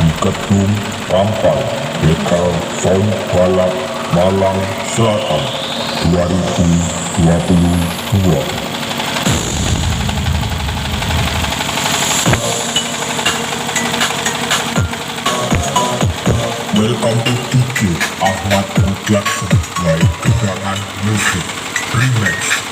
di Gedung Rampai Bekal Sound Balap Malang Selatan 2022. Welcome to DJ Ahmad Production by Gegangan Music Remix.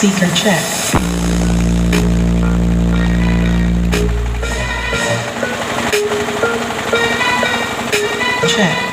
Speaker check. Check.